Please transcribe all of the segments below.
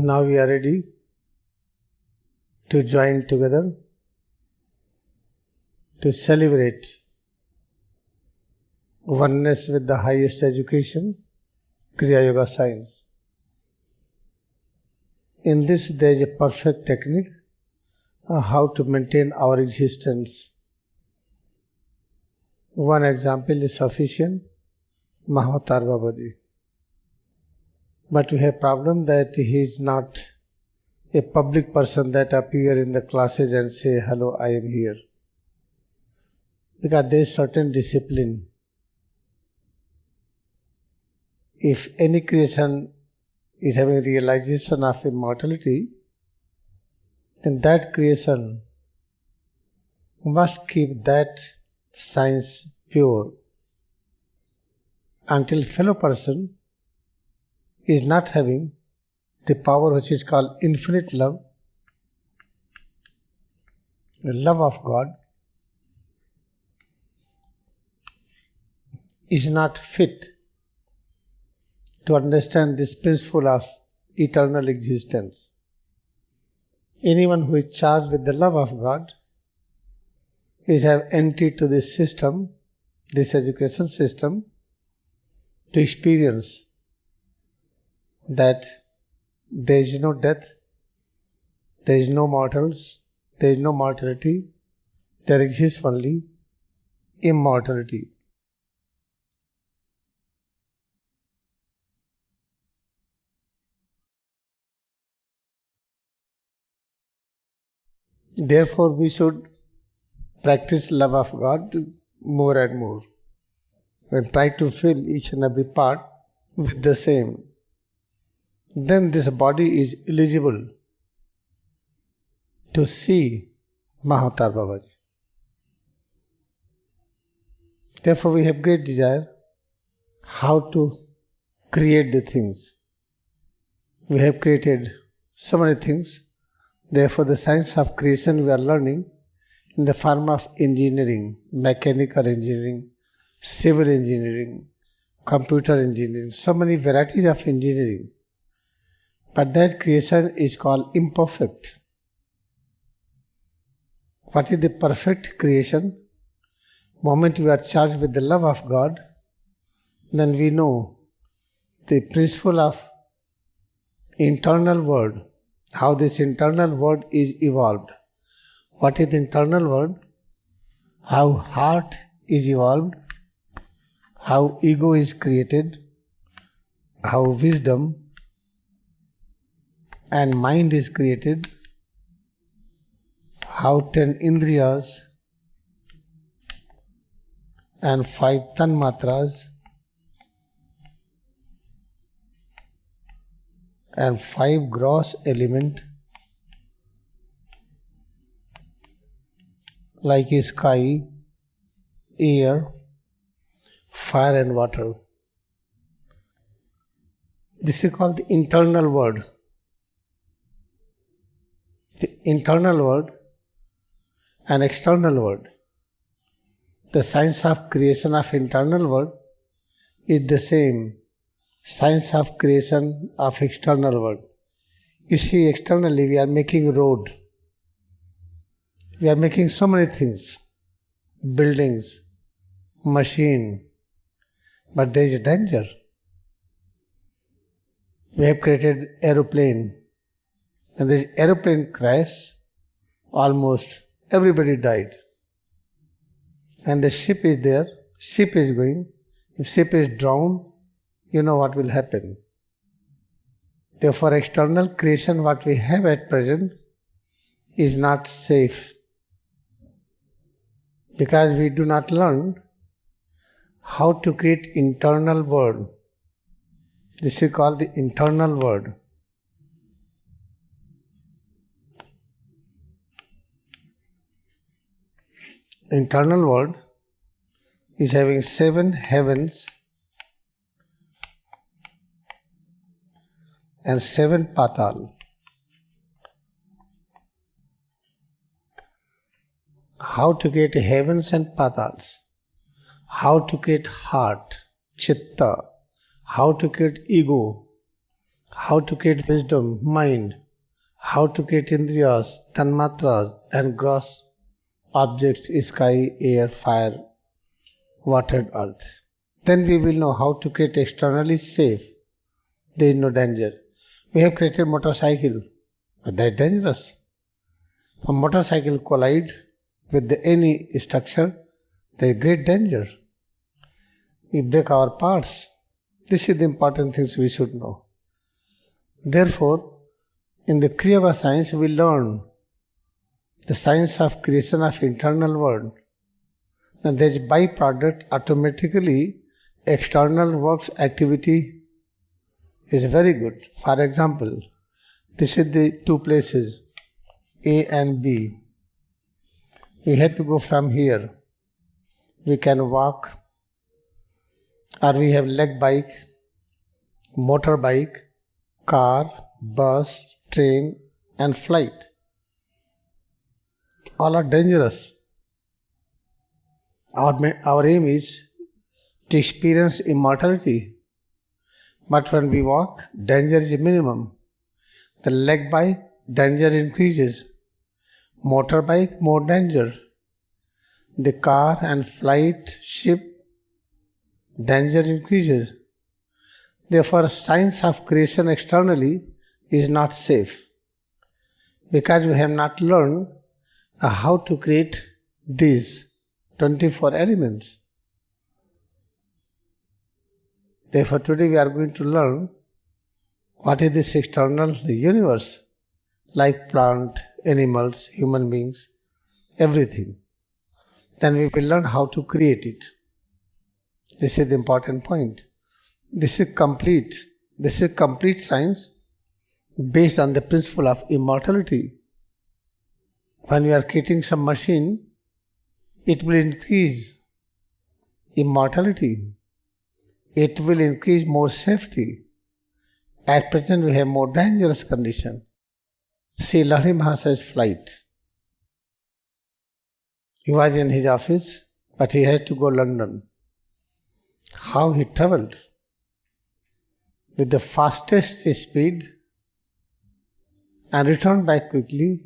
Now we are ready to join together to celebrate oneness with the highest education, Kriyayoga science. In this there is a perfect technique on how to maintain our existence. One example is sufficient, Mahavatar Babaji. But we have problem that he is not a public person that appear in the classes and say, hello, I am here. Because there is certain discipline. If any creation is having realization of immortality, then that creation must keep that science pure until fellow person is not having the power which is called infinite love, the love of God, is not fit to understand this principle of eternal existence. Anyone who is charged with the love of God is have entered to this system, this education system, to experience that there is no death, there is no mortals, there is no mortality, there exists only immortality. Therefore, we should practice love of God more and more and try to fill each and every part with the same. Then this body is eligible to see Mahavatar Babaji. Therefore, we have great desire how to create the things. We have created so many things. Therefore, the science of creation we are learning in the form of engineering, mechanical engineering, civil engineering, computer engineering, so many varieties of engineering. But that creation is called imperfect. What is the perfect creation? Moment we are charged with the love of God, then we know the principle of internal world, how this internal world is evolved. What is the internal world? How heart is evolved, how ego is created, how wisdom and mind is created, how 10 indriyas and 5 tanmatras and 5 gross element like sky, air, fire and water. This is called internal world. The internal world and external world. The science of creation of internal world is the same science of creation of external world. You see, externally we are making road. We are making so many things, buildings, machine, but there is a danger. We have created aeroplane, and this aeroplane crash, almost everybody died. And the ship is there, ship is going. If ship is drowned, you know what will happen. Therefore, external creation, what we have at present, is not safe. Because we do not learn how to create internal world. This is called the internal world. Internal world is having 7 heavens and 7 patal. How to create heavens and patals, how to create heart, chitta, how to create ego, how to create wisdom, mind, how to create indriyas, tanmatras and gross objects, sky, air, fire, water and earth. Then we will know how to create externally safe. There is no danger. We have created motorcycle, but that is dangerous. A motorcycle collide with any structure, there is great danger. We break our parts. This is the important things we should know. Therefore, in the Kriyayoga science, we learn the science of creation of internal world. And there is byproduct automatically external works activity is very good. For example, this is the two places, A and B. We have to go from here. We can walk, or we have leg bike, motorbike, car, bus, train and flight. All are dangerous. Our aim is to experience immortality. But when we walk, danger is minimum. The leg bike, danger increases. Motorbike, more danger. The car and flight, ship, danger increases. Therefore, science of creation externally is not safe, because we have not learned how to create these 24 elements. Therefore, today we are going to learn what is this external universe, like plant, animals, human beings, everything. Then we will learn how to create it. This is the important point. This is complete science based on the principle of immortality. When we are creating some machine, it will increase immortality. It will increase more safety. At present we have more dangerous condition. See, Lahiri Maharaj's flight. He was in his office, but he had to go London. How he travelled with the fastest speed and returned back quickly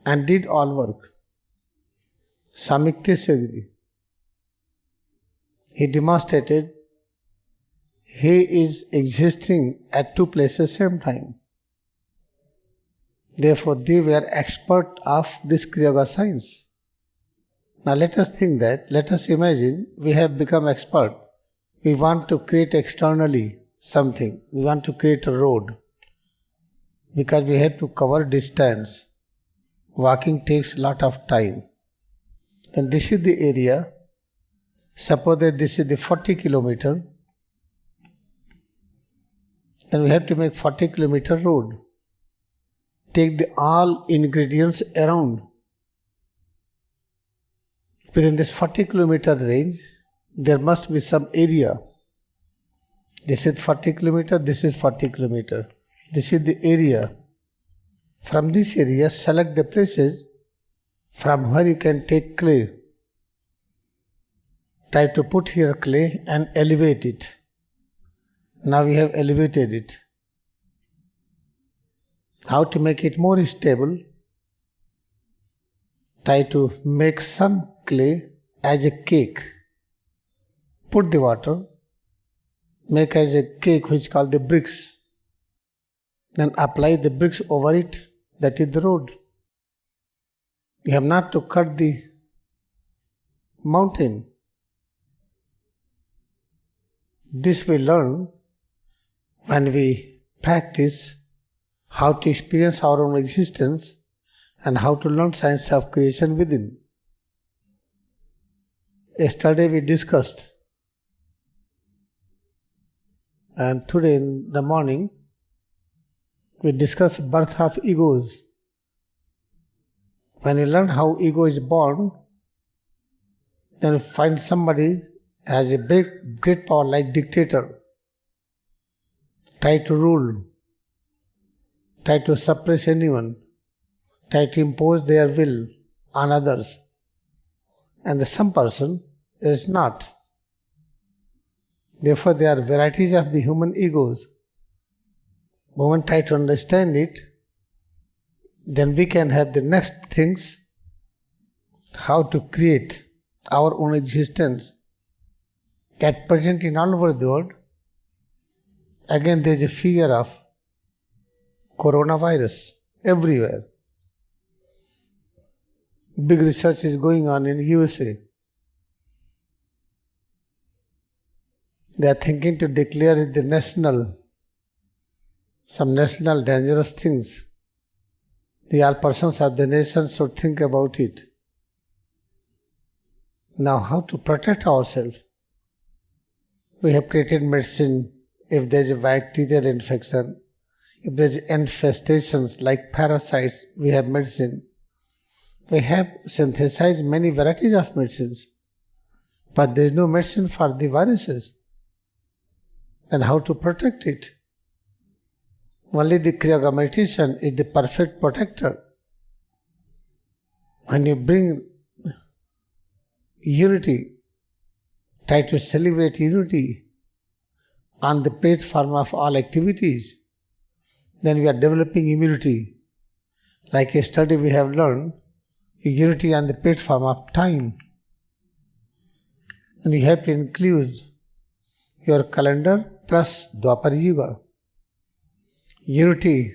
and did all work. Samikte Segri. He demonstrated he is existing at two places same time. Therefore, they were expert of this Kriyayoga science. Now let us think that, let us imagine we have become expert. We want to create externally something. We want to create a road. Because we have to cover distance. Walking takes a lot of time. Then this is the area. Suppose that this is the 40 kilometer. Then we have to make 40 kilometer road. Take the all ingredients around. Within this 40 kilometer range, there must be some area. This is 40 kilometer, this is 40 kilometer. This is the area. From this area, select the places from where you can take clay. Try to put here clay and elevate it. Now we have elevated it. How to make it more stable? Try to make some clay as a cake. Put the water, make as a cake which is called the bricks. Then apply the bricks over it, that is the road. You have not to cut the mountain. This we learn when we practice how to experience our own existence and how to learn science of creation within. Yesterday we discussed, and today in the morning we discussed birth of egos. When we learn how ego is born, then we find somebody has a great power like dictator. Try to rule, try to suppress anyone, try to impose their will on others. And some person is not. Therefore, there are varieties of the human egos. Moment try to understand it, then we can have the next things, how to create our own existence. At present in all over the world, again there is a fear of coronavirus everywhere. Big research is going on in USA. They are thinking to declare it some national dangerous things. All persons of the nation should think about it. Now, how to protect ourselves? We have created medicine. If there is a bacterial infection, if there is infestations like parasites, we have medicine. We have synthesized many varieties of medicines, but there is no medicine for the viruses. Then how to protect it? Only the Kriyayoga Meditation is the perfect protector. When you bring unity, try to celebrate unity on the platform of all activities, then we are developing immunity. Like yesterday we have learned, unity on the platform of time. And you have to include your calendar plus Dwapar Yuga. Unity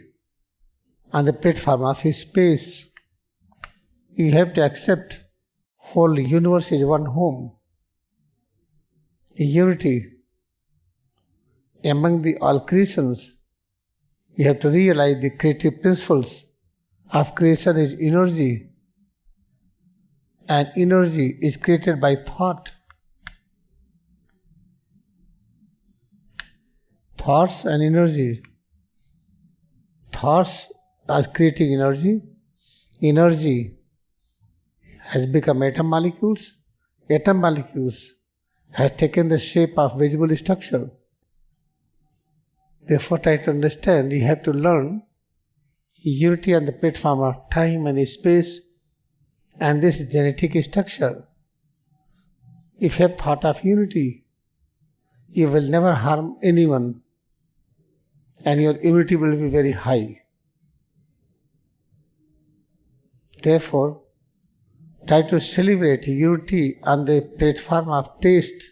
on the platform of space. You have to accept whole universe is one home. Unity among the all creations. You have to realize the creative principles of creation is energy, and energy is created by thought. Thoughts and energy. Thoughts are creating energy. Energy has become atom molecules. Atom molecules has taken the shape of visible structure. Therefore, try to understand, you have to learn unity on the platform of time and space and this genetic structure. If you have thought of unity, you will never harm anyone and your immunity will be very high. Therefore, try to celebrate unity on the platform of taste.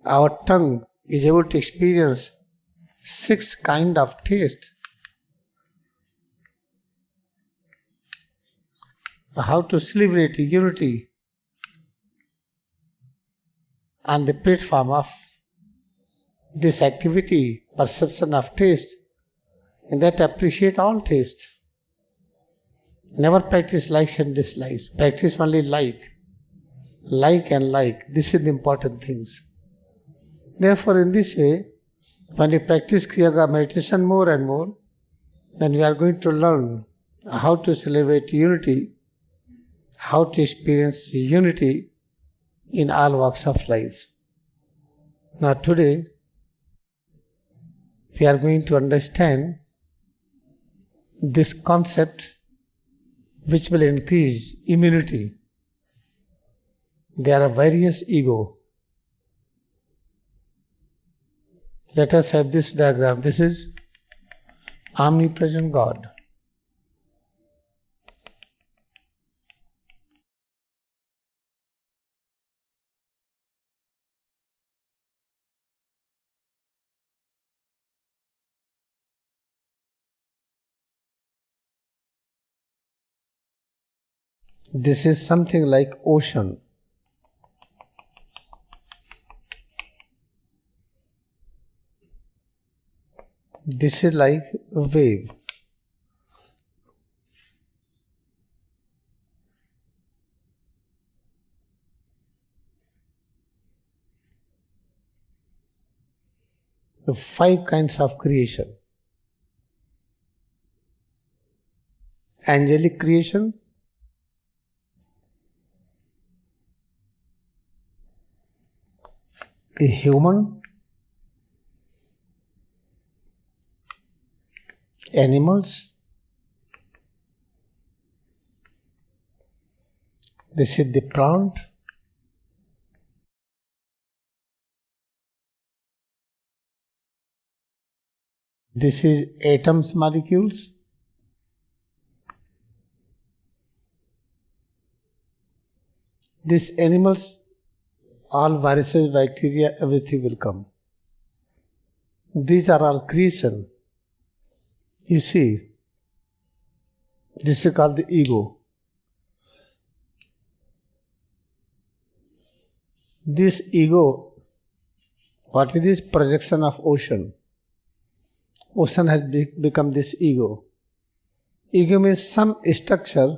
Our tongue is able to experience 6 kinds of taste. How to celebrate unity on the platform of this activity, perception of taste, and that appreciate all taste. Never practice likes and dislikes. Practice only like and like. This is the important things. Therefore, in this way, when we practice Kriyayoga meditation more and more, then we are going to learn how to celebrate unity, how to experience unity in all walks of life. Now today, we are going to understand this concept which will increase immunity. There are various ego. Let us have this diagram. This is omnipresent God. This is something like ocean. This is like a wave. The 5 kinds of creation. Angelic creation, a human, animals, this is the plant, This is atoms, molecules. These animals, all viruses, bacteria, everything will come. These are all creation. You see, this is called the ego. This ego, what is this? Projection of ocean. Ocean has become this ego. Ego means some structure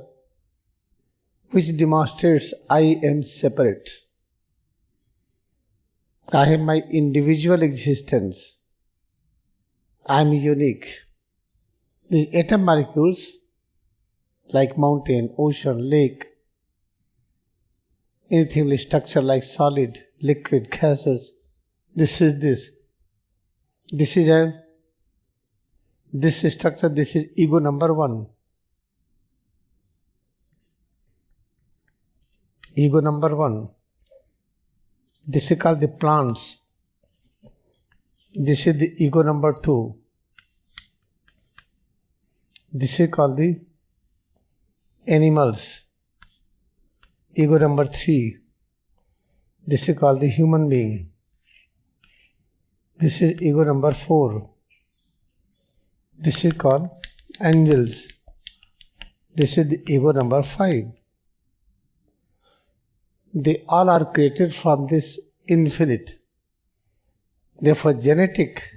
which demonstrates I am separate. I have my individual existence. I am unique. These atom molecules, like mountain, ocean, lake, anything with structure like solid, liquid, gases, this is this. This is this structure, this is ego number one. Ego number one. This is called the plants. This is the ego number two. This is called the animals. Ego number three. This is called the human being. This is ego number four. This is called angels. This is the ego number five. They all are created from this infinite. Therefore, genetic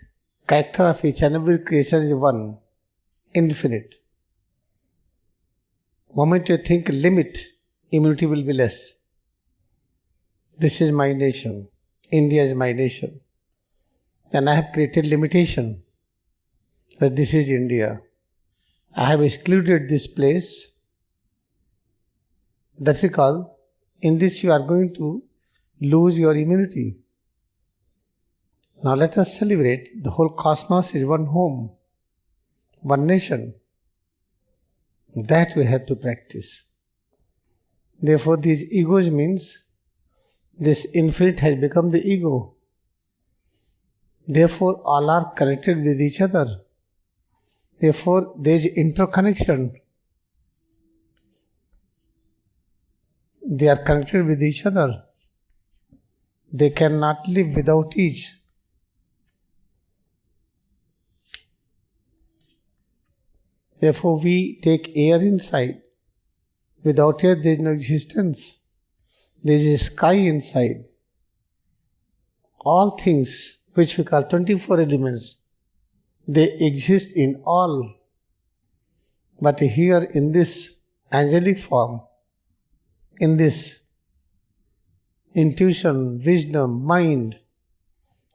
character of each and every creation is one, infinite. Moment you think limit, immunity will be less. This is my nation. India is my nation. And I have created limitation. But this is India. I have excluded this place. That's it called. In this you are going to lose your immunity. Now let us celebrate. The whole cosmos is one home, one nation. That we have to practice. Therefore these egos means this infinite has become the ego. Therefore all are connected with each other. Therefore there is interconnection. They are connected with each other. They cannot live without each. Therefore we take air inside. Without air there is no existence. There is a sky inside. All things which we call 24 elements, they exist in all. But here in this angelic form, in this intuition, wisdom, mind,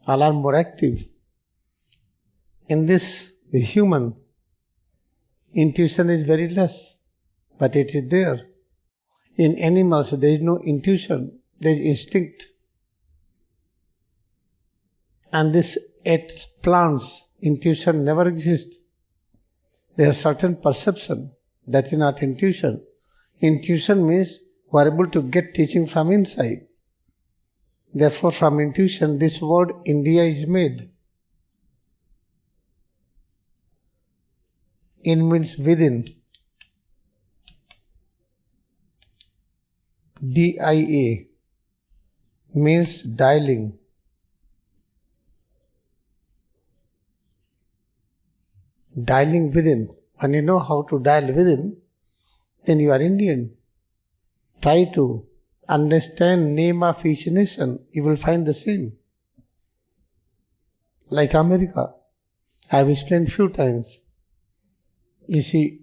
all are more active. In this, the human intuition is very less, but it is there. In animals, there is no intuition, there is instinct. And this at plants, intuition never exists. They have certain perception, that is not intuition. Intuition means we are able to get teaching from inside. Therefore, from intuition, this word India is made. In means within. D-I-A means dialing. Dialing within. When you know how to dial within, then you are Indian. Try to understand name of each nation, you will find the same. Like America, I have explained few times. You see,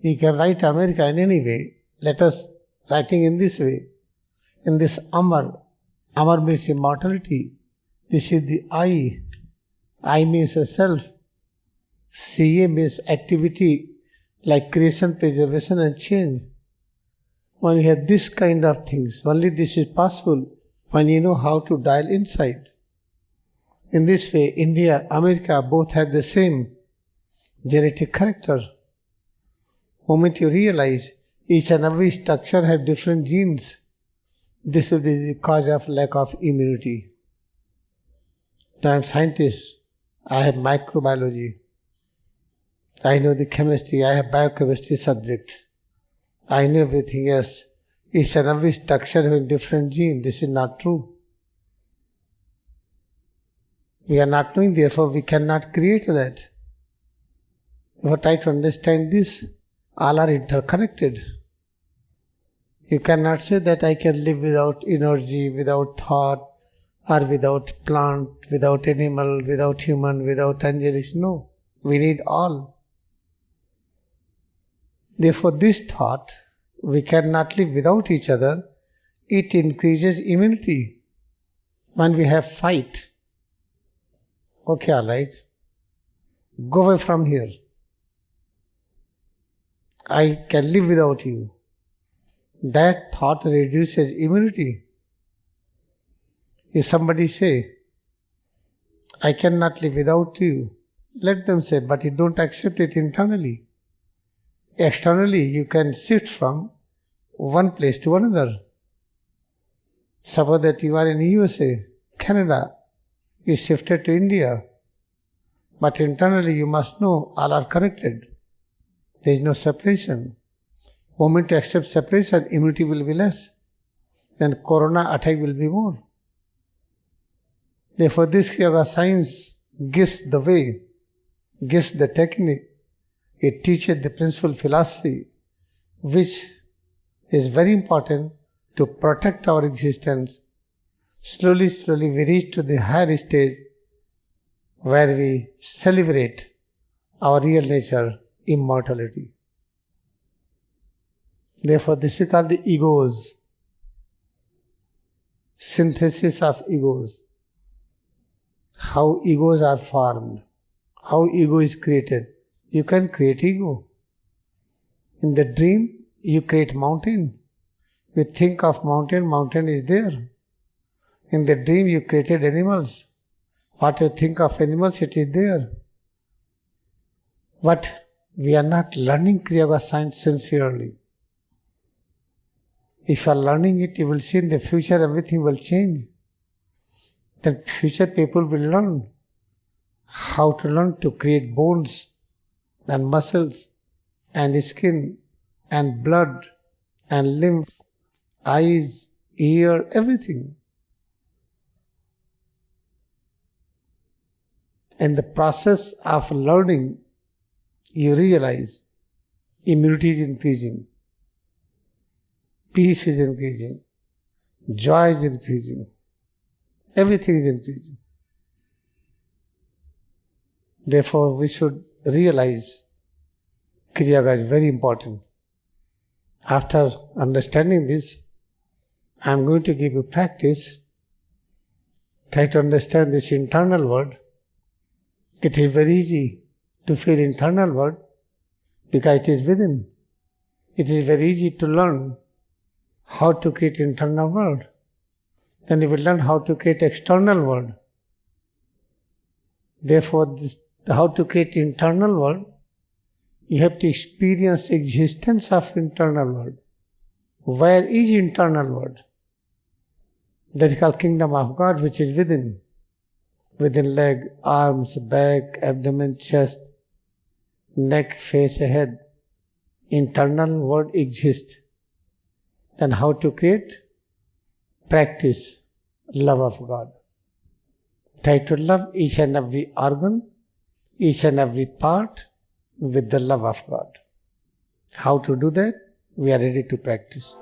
you can write America in any way. Let us writing in this way. In this Amar. Amar means immortality. This is the I. I means a self. CA means activity like creation, preservation and change. When you have this kind of things, only this is possible when you know how to dial inside. In this way, India, America both have the same genetic character. Moment you realize each and every structure have different genes, this will be the cause of lack of immunity. Now I am scientist, I have microbiology, I know the chemistry, I have biochemistry subject, I know everything else. Each and every structure having different gene. This is not true. We are not knowing, therefore we cannot create that. If I try to understand this, all are interconnected. You cannot say that I can live without energy, without thought, or without plant, without animal, without human, without angelic. No, we need all. Therefore this thought, we cannot live without each other. It increases immunity. When we have fight, okay, all right, go away from here. I can live without you. That thought reduces immunity. If somebody say, I cannot live without you, let them say, but you don't accept it internally. Externally, you can shift from one place to another. Suppose that you are in USA, Canada, you shifted to India, but internally you must know all are connected. There is no separation. Moment you accept separation, immunity will be less. Then corona attack will be more. Therefore, this Kriyayoga science gives the way, gives the technique. It teaches the principal philosophy, which is very important to protect our existence. Slowly, slowly we reach to the higher stage where we celebrate our real nature, immortality. Therefore, this is called the egos. Synthesis of egos. How egos are formed. How ego is created. You can create ego. In the dream, you create mountain. You think of mountain, mountain is there. In the dream, you created animals. What you think of animals, it is there. But we are not learning Kriyayoga science sincerely. If you are learning it, you will see in the future everything will change. Then future people will learn how to learn to create bones and muscles and skin and blood and lymph, eyes, ear, everything. In the process of learning, you realize immunity is increasing, peace is increasing, joy is increasing, everything is increasing. Therefore, we should realize Kriyayoga is very important. After understanding this, I am going to give you practice. Try to understand this internal world. It is very easy to feel internal world because it is within. It is very easy to learn how to create internal world. Then you will learn how to create external world. Therefore, how to create internal world, you have to experience existence of internal world. Where is internal world? That is called kingdom of God, which is within. Within leg, arms, back, abdomen, chest, neck, face, head. Internal world exists. Then how to create? Practice love of God. Try to love each and every organ, each and every part with the love of God. How to do that? We are ready to practice.